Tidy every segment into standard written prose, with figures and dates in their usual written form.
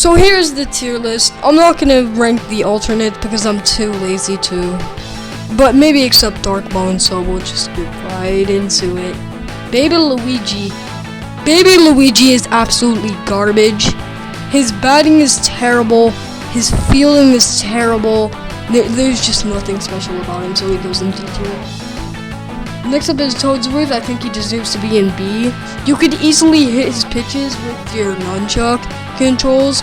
So here's the tier list. I'm not gonna rank the alternate because I'm too lazy to. But maybe except Darkbone, so we'll just get right into it. Baby Luigi. Baby Luigi is absolutely garbage. His batting is terrible. His fielding is terrible. There's just nothing special about him, so he goes in D tier. Next up is Toadsworth. I think he deserves to be in B. You could easily hit his pitches with your nunchuck controls,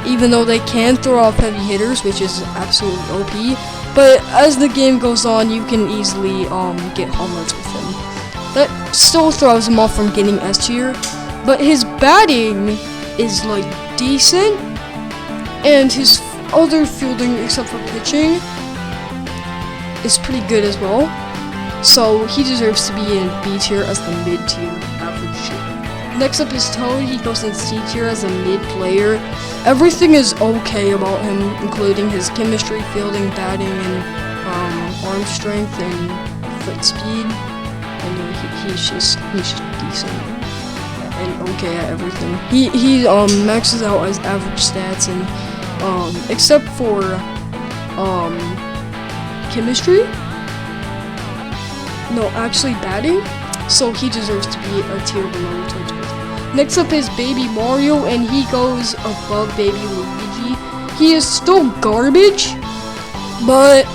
even though they can throw off heavy hitters, which is absolutely OP. But as the game goes on, you can easily get home runs with him. That still throws him off from getting S tier, but his batting is like decent, and his other fielding, except for pitching, is pretty good as well. So he deserves to be in B tier as the mid tier average tier. Next up is Toad. He goes in C tier as a mid player. Everything is okay about him, including his chemistry, fielding, batting, and arm strength and foot speed. And he's just decent and okay at everything. He maxes out his average stats and except for chemistry. No, actually batting. So he deserves to be a tier below Toadsworth. Next up is Baby Mario, and he goes above Baby Luigi. He is still garbage, but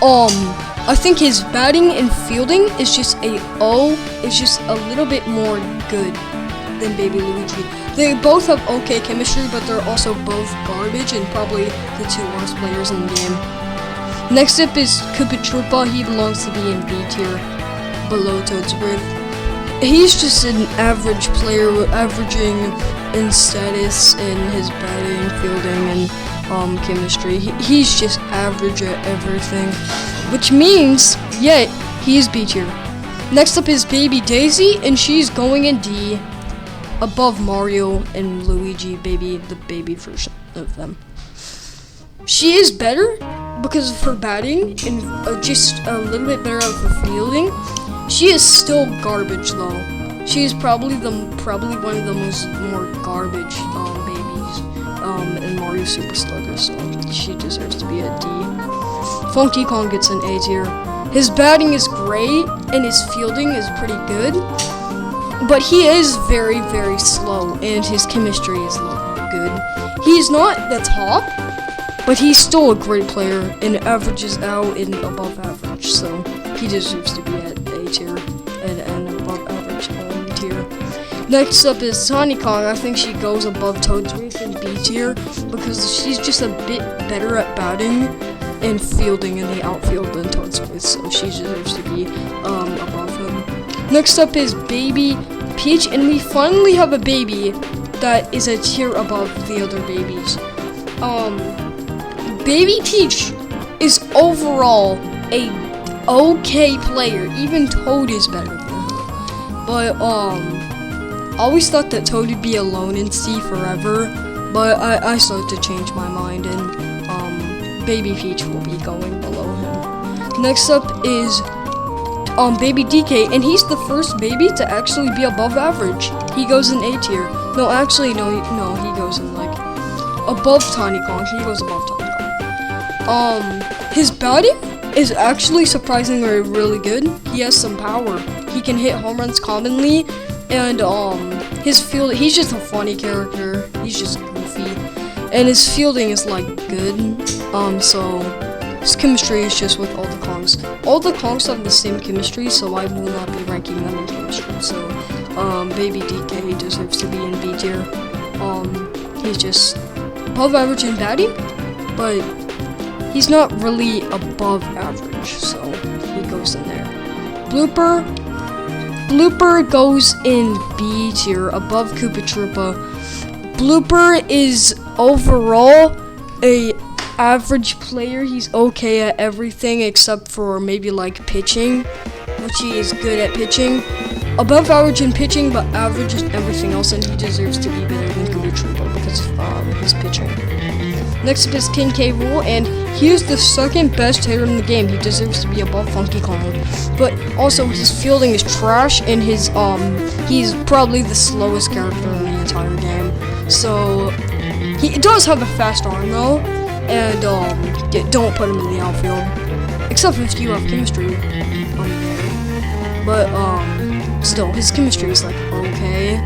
I think his batting and fielding is just a little bit more good than Baby Luigi. They both have okay chemistry, but they're also both garbage and probably the two worst players in the game. Next up is Koopa Troopa. He belongs to be in B tier, below Toadsworth. He's just an average player, averaging in status in his batting, fielding, and chemistry. He's just average at everything, which means, yeah, he is B tier. Next up is Baby Daisy, and she's going in D, above Mario and Luigi, the baby version of them. She is better because of her batting and just a little bit better of her fielding. She is still garbage though. She is probably one of the more garbage babies in Mario Super Sluggers, so she deserves to be a D. Funky Kong gets an A tier. His batting is great and his fielding is pretty good, but he is very, very slow and his chemistry is not good. He's not the top, but he's still a great player and averages out in above average, so he deserves to be at A tier and above average tier. Next up is Tiny Kong. I think she goes above Toadsworth in B tier because she's just a bit better at batting and fielding in the outfield than Toadsworth, so she deserves to be above him. Next up is Baby Peach, and we finally have a baby that is a tier above the other babies. Baby Peach is overall a okay player. Even Toad is better than her. But I always thought that Toad would be alone in C forever, but I started to change my mind, and Baby Peach will be going below him. Next up is Baby DK, and he's the first baby to actually be above average. He goes in A tier. No, actually, no, he goes in like above Tiny Kong. He goes above Tiny Kong. His batting is actually surprisingly really good. He has some power. He can hit home runs commonly, and his field. He's just a funny character. He's just goofy, and his fielding is like good. So his chemistry is just with all the Kongs. All the Kongs have the same chemistry, so I will not be ranking them in chemistry. So Baby DK deserves to be in B tier. He's just above average in batting, but he's not really above average, so he goes in there. Blooper goes in B tier, above Koopa Troopa. Blooper is overall a average player. He's okay at everything except for maybe like pitching, which he is good at pitching. Above average in pitching, but average in everything else, and he deserves to be better than Koopa Troopa because of his pitching. Next up is King K. Rool, and he is the second best hitter in the game. He deserves to be above Funky Kong, but also his fielding is trash, and his he's probably the slowest character in the entire game. So He does have a fast arm though, and don't put him in the outfield, except if you have chemistry on there. But still, his chemistry is like okay.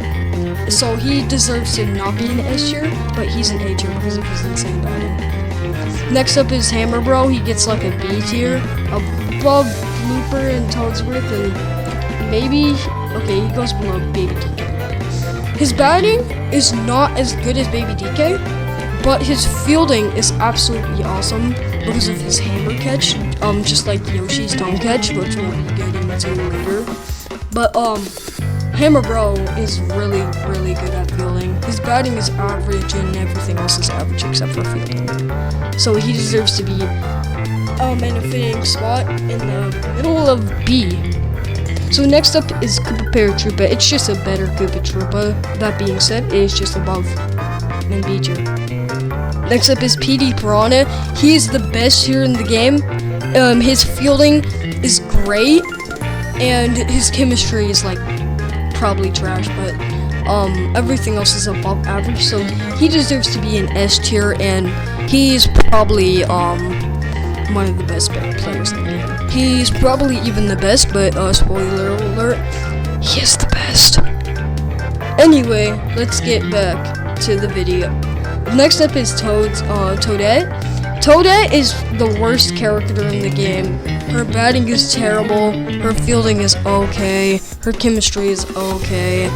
So he deserves to not be an S tier, but he's an A tier because of his insane batting. Next up is Hammer Bro. He gets like a B tier, above Blooper and Toadsworth, and maybe okay, he goes below Baby DK. His batting is not as good as Baby DK, but his fielding is absolutely awesome because of his hammer catch, just like Yoshi's tongue catch, which we'll be getting into later. But Hammer Bro is really good at fielding. His batting is average and everything else is average except for fielding. So he deserves to be in a fitting spot in the middle of B. So next up is Koopa Paratroopa. It's just a better Koopa Troopa. That being said, it is just above in B tier. Next up is PD Piranha. He is the best here in the game. His fielding is great, and his chemistry is like probably trash, but everything else is above average. So he deserves to be an S tier, and he's probably one of the best players in the game. He's probably even the best, but spoiler alert, he is the best. Anyway, let's get back to the video. Next up is Toadette. Toadette is the worst character in the game. Her batting is terrible, her fielding is okay, her chemistry is okay,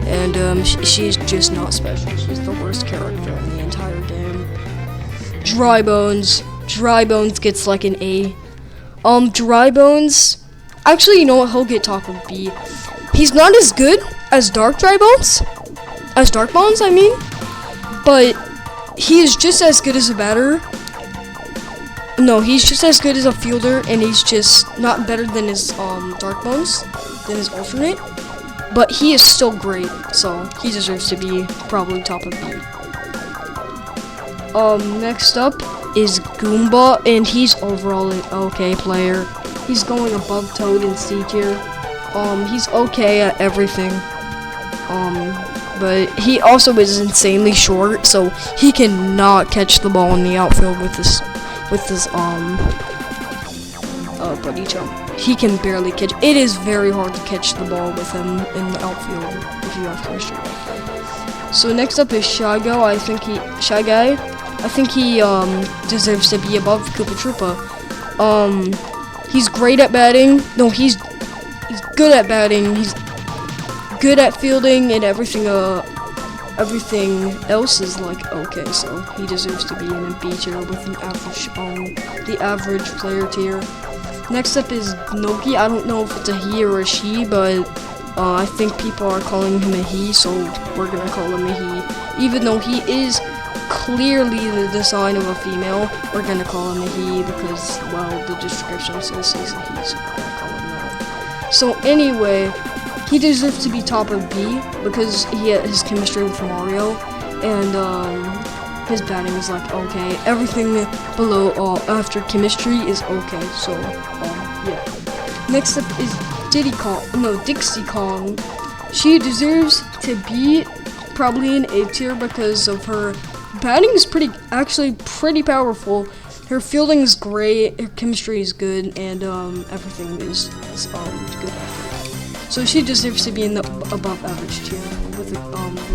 and she's just not special. She's the worst character in the entire game. Dry Bones gets like an A. Dry Bones, actually, you know what, he'll get top of B. He's not as good as Dark Bones, I mean, but he is just as good as a batter. No, he's just as good as a fielder, and he's just not better than his Dark Bones, than his alternate, but he is still great, so he deserves to be probably top of B. Next up is Goomba, and he's overall an okay player. He's going above Toad in C tier. He's okay at everything. But he also is insanely short, so he cannot catch the ball in the outfield with his buddy chump. He can barely catch. It is very hard to catch the ball with him in the outfield if you have chemistry. So next up is Shy Guy. I think he deserves to be above Koopa Troopa. He's great at batting. No, he's good at batting. He's good at fielding, and everything else is like okay. So he deserves to be in a B tier with an average, the average player tier. Next up is Noki. I don't know if it's a he or a she, but I think people are calling him a he, so we're gonna call him a he. Even though he is clearly the design of a female, we're gonna call him a he because, well, the description says he's a he, so we're gonna call him that. So anyway, he deserves to be top of B because he has his chemistry with Mario, and his batting is like okay. Everything below after chemistry is okay. So yeah. Next up is Dixie Kong. She deserves to be probably an A tier because of her batting is actually pretty powerful. Her fielding is great, her chemistry is good, and everything is good. So she deserves to be in the above average tier with the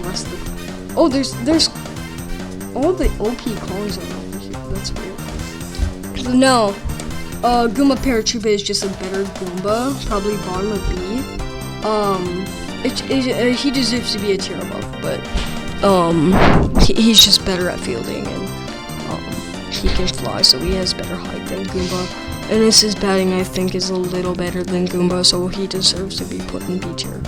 rest of the. Oh, there's all the OP calls are over here. That's weird. So now, Goomba Paratroopa is just a better Goomba, probably bottom of B. He deserves to be a tier above, but he's just better at fielding, and he can fly, so he has better height than Goomba. And his batting, I think, is a little better than Goomba, so he deserves to be put in B tier.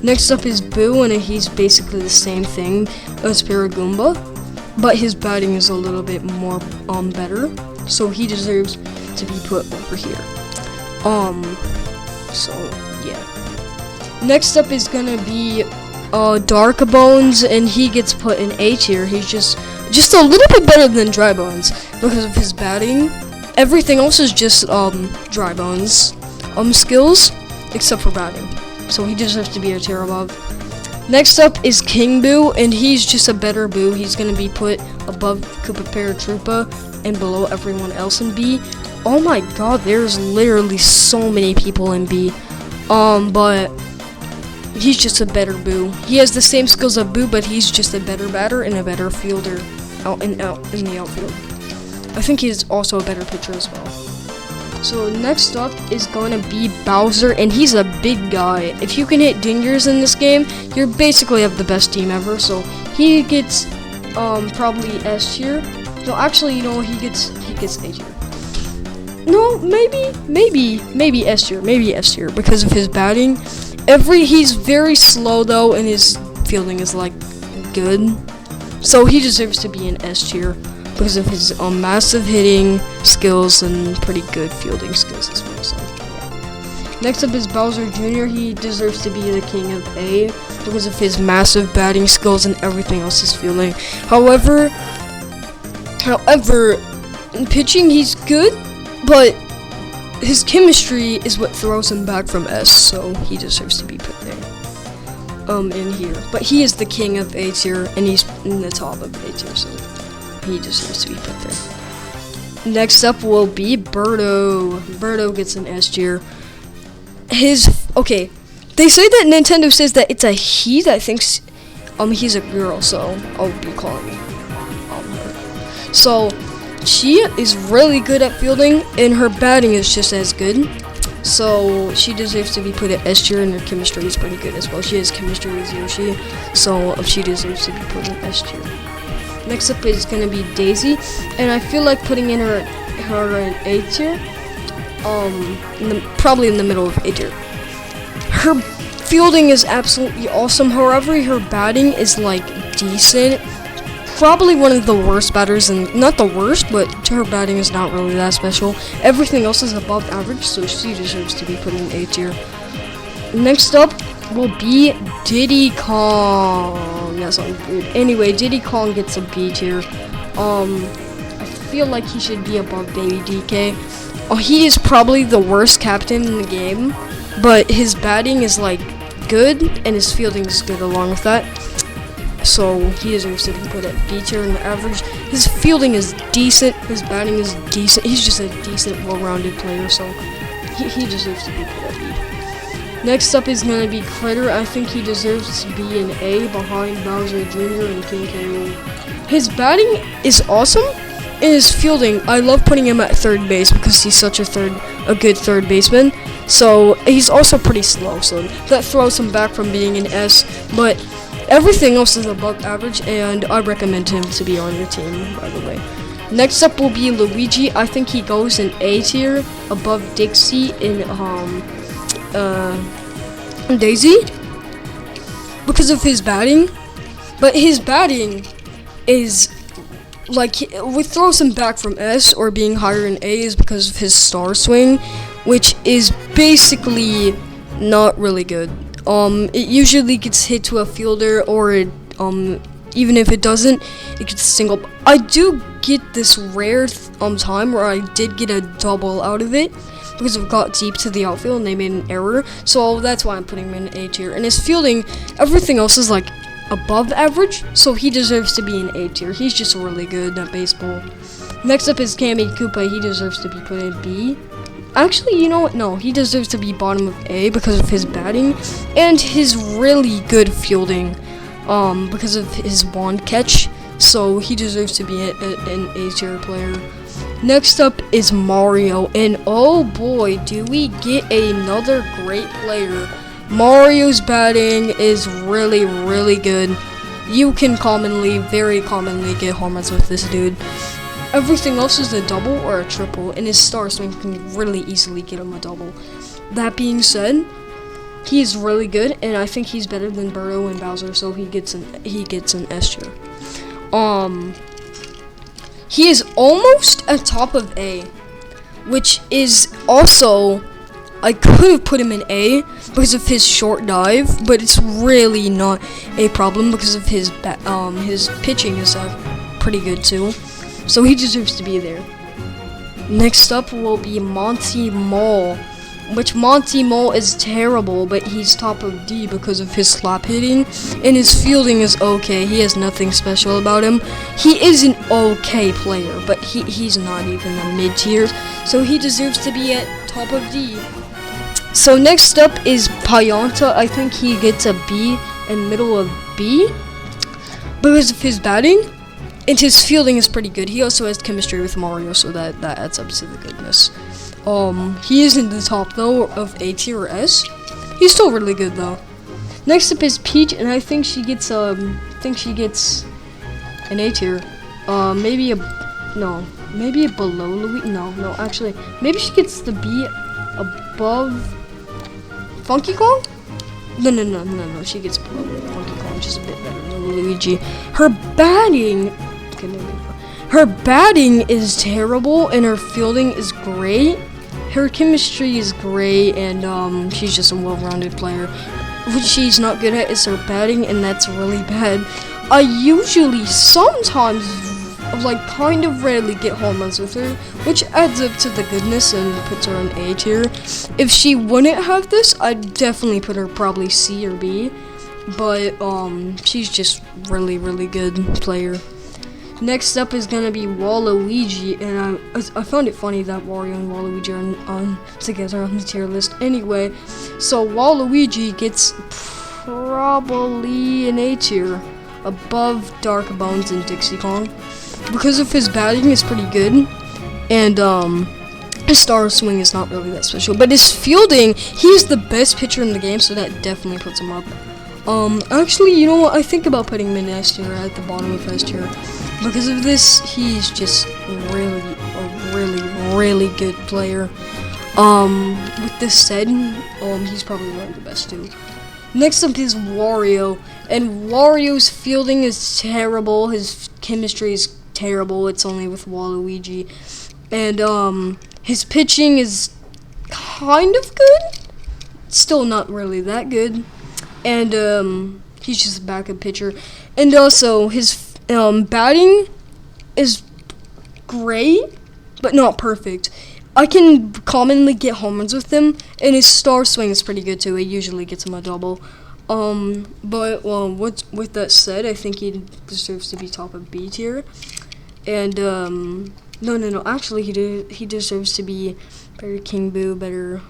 Next up is Boo, and he's basically the same thing as Paragoomba, but his batting is a little bit more better, so he deserves to be put over here. So yeah. Next up is gonna be Dark Bones, and he gets put in A tier. He's just a little bit better than Dry Bones because of his batting. Everything else is just Dry Bones skills, except for batting. So he deserves to be a tier above. Next up is King Boo, and he's just a better Boo. He's gonna be put above Koopa Paratroopa, and below everyone else in B. Oh my god, there's literally so many people in B. But he's just a better Boo. He has the same skills of Boo, but he's just a better batter and a better fielder out in the outfield. I think he's also a better pitcher as well. So next up is going to be Bowser, and he's a big guy. If you can hit dingers in this game, you basically have the best team ever. So he gets probably S tier. No, actually, he gets A tier. No, maybe S tier, because of his batting. He's very slow though, and his fielding is like good. So he deserves to be an S tier because of his massive hitting skills and pretty good fielding skills as well. So yeah. Next up is Bowser Jr. He deserves to be the king of A because of his massive batting skills and everything else is fielding. However, in pitching he's good, but his chemistry is what throws him back from S, so he deserves to be put there. In here. But he is the king of A tier, and he's in the top of A tier, so he deserves to be put there. Next up will be Birdo. Birdo gets an S tier. Okay, they say that Nintendo says that it's a he that thinks he's a girl, so I'll be calling her. So she is really good at fielding, and her batting is just as good. So she deserves to be put at S tier, and her chemistry is pretty good as well. She has chemistry with Yoshi, so she deserves to be put in S tier. Next up is gonna be Daisy, and I feel like putting in her in A tier. Probably in the middle of A tier. Her fielding is absolutely awesome. However, her batting is like decent. Probably one of the worst batters, and not the worst, but her batting is not really that special. Everything else is above average, so she deserves to be put in A tier. Next up will be Diddy Kong. That sounds weird. Anyway, Diddy Kong gets a B tier. I feel like he should be above Baby DK. He is probably the worst captain in the game, but his batting is like good, and his fielding is good along with that. So he deserves to be put at B tier in the average. His fielding is decent. His batting is decent. He's just a decent, well-rounded player. So he deserves to be put at B. Next up is gonna be Critter. I think he deserves to be an A behind Bowser Jr. and King K. His batting is awesome, and his fielding, I love putting him at third base because he's such a good third baseman. So he's also pretty slow. So that throws him back from being an S, but everything else is above average, and I recommend him to be on your team, by the way. Next up will be Luigi. I think he goes in A tier above Dixie in Daisy because of his batting. But his batting is like what throws him back from S or being higher in A is because of his star swing, which is basically not really good. It usually gets hit to a fielder, or even if it doesn't, it gets single. I do get this rare time where I did get a double out of it because it got deep to the outfield and they made an error. So that's why I'm putting him in A tier. And his fielding, everything else is like above average, so he deserves to be in A tier. He's just really good at baseball. Next up is Kammy Koopa. He deserves to be put in B. Actually, you know what? No, he deserves to be bottom of A because of his batting and his really good fielding, because of his wand catch. So he deserves to be an A tier player. Next up is Mario, and oh boy, do we get another great player. Mario's batting is really, really good. You can very commonly get home runs with this dude. Everything else is a double or a triple, and his star swing can really easily get him a double. That being said, he is really good, and I think he's better than Birdo and Bowser, so he gets an S tier. He is almost at top of A, which is also, I could have put him in A because of his short dive, but it's really not a problem because of his pitching is pretty good too. So he deserves to be there. Next up will be Monty Mole. which Monty Mole is terrible, but he's top of D because of his slap hitting, and his fielding is okay. He has nothing special about him. He is an okay player, but he's not even a mid-tier, so he deserves to be at top of D. So next up is Payanta. I think he gets a B and middle of B because of his batting, and his fielding is pretty good. He also has chemistry with Mario, so that adds up to the goodness. He is in the top though of A tier or S. He's still really good though. Next up is Peach, and I think she gets an A tier. Maybe a below Louis. No, actually, maybe she gets the B above Funky Kong. No. She gets below Funky Kong, which is a bit better than Luigi. Her batting is terrible, and her fielding is great. Her chemistry is great, and she's just a well-rounded player. What she's not good at is her batting, and that's really bad. I usually, sometimes, kind of rarely get home runs with her, which adds up to the goodness and puts her in A tier. If she wouldn't have this, I'd definitely put her probably C or B. But she's just really, really good player. Next up is gonna be Waluigi, and I found it funny that Wario and Waluigi are together on the tier list. Anyway, so Waluigi gets probably an A tier, above Dark Bones and Dixie Kong, because of his batting is pretty good, and his star swing is not really that special. But his fielding, he's the best pitcher in the game, so that definitely puts him up. Actually, you know what? I think about putting him in S tier at the bottom of S tier. Because of this, he's just really good player. With this said, he's probably one of the best too. Next up is Wario, and Wario's fielding is terrible. His chemistry is terrible. It's only with Waluigi, and his pitching is kind of good. Still not really that good, and he's just a backup pitcher. And also his batting is great, but not perfect. I can commonly get home runs with him, and his star swing is pretty good too. He usually gets him a double. With that said, I think he deserves to be top of B tier. And no. Actually, he deserves to be better King Boo, better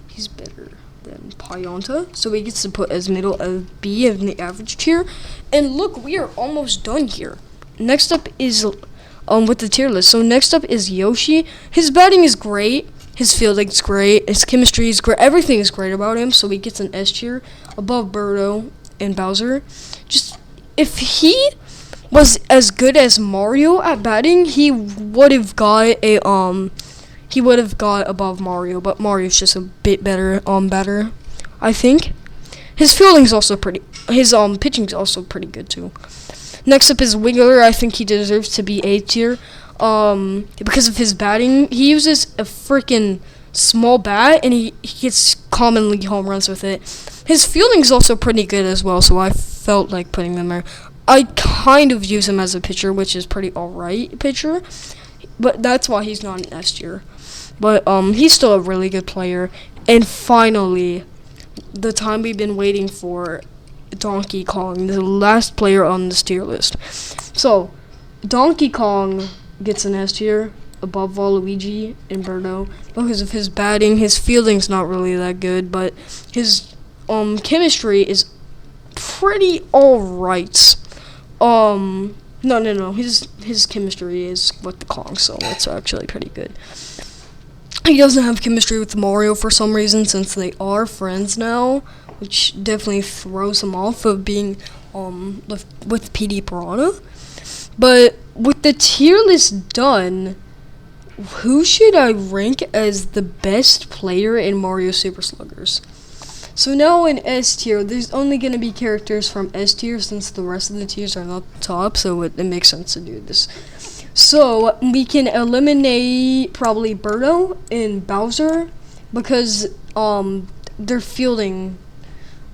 he's better than Payanta, so he gets to put as middle of B in the average tier. And look, we are almost done here. Next up is with the tier list. So next up is Yoshi. His batting is great, his fielding's great, his chemistry is great, everything is great about him, so he gets an S tier above Birdo and Bowser. Just if he was as good as Mario at batting, he would have got above Mario, but Mario's just a bit better batter, I think. His fielding's also his pitching's also pretty good too. Next up is Wiggler. I think he deserves to be A tier, because of his batting. He uses a freaking small bat, and he gets commonly home runs with it. His fielding's also pretty good as well, so I felt like putting them there. I kind of use him as a pitcher, which is pretty alright pitcher, but that's why he's not an S tier. But he's still a really good player. And finally, the time we've been waiting for, Donkey Kong, the last player on this tier list. So Donkey Kong gets an S tier above Waluigi and Birdo because of his batting. His fielding's not really that good, but his chemistry is pretty alright. No. His chemistry is with the Kong, so it's actually pretty good. He doesn't have chemistry with Mario for some reason, since they are friends now, which definitely throws him off of being with PD Piranha. But with the tier list done, who should I rank as the best player in Mario Super Sluggers? So now in S tier, there's only going to be characters from S tier, since the rest of the tiers are not top, so it makes sense to do this. So we can eliminate probably Birdo and Bowser because they're fielding,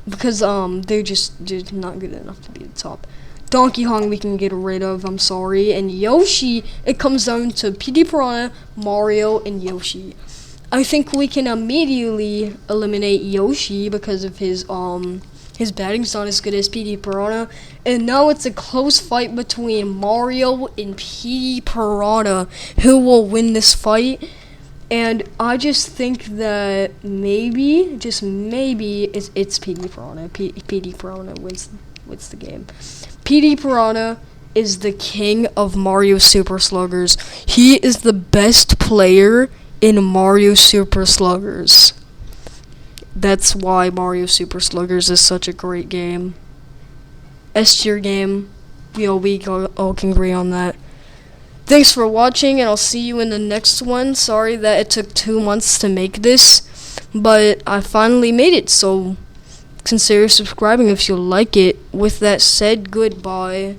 because they're not good enough to be the top. Donkey Kong we can get rid of, I'm sorry. And Yoshi, it comes down to PD Piranha, Mario, and Yoshi. I think we can immediately eliminate Yoshi because of his batting's not as good as PD Piranha. And now it's a close fight between Mario and PD Piranha. Who will win this fight? And I just think that maybe, just maybe, it's PD Piranha. PD Piranha wins the game. PD Piranha is the king of Mario Super Sluggers. He is the best player in Mario Super Sluggers. That's why Mario Super Sluggers is such a great game. S tier game. We all can agree on that. Thanks for watching, and I'll see you in the next one. Sorry that it took 2 months to make this, but I finally made it, so consider subscribing if you like it. With that said, goodbye.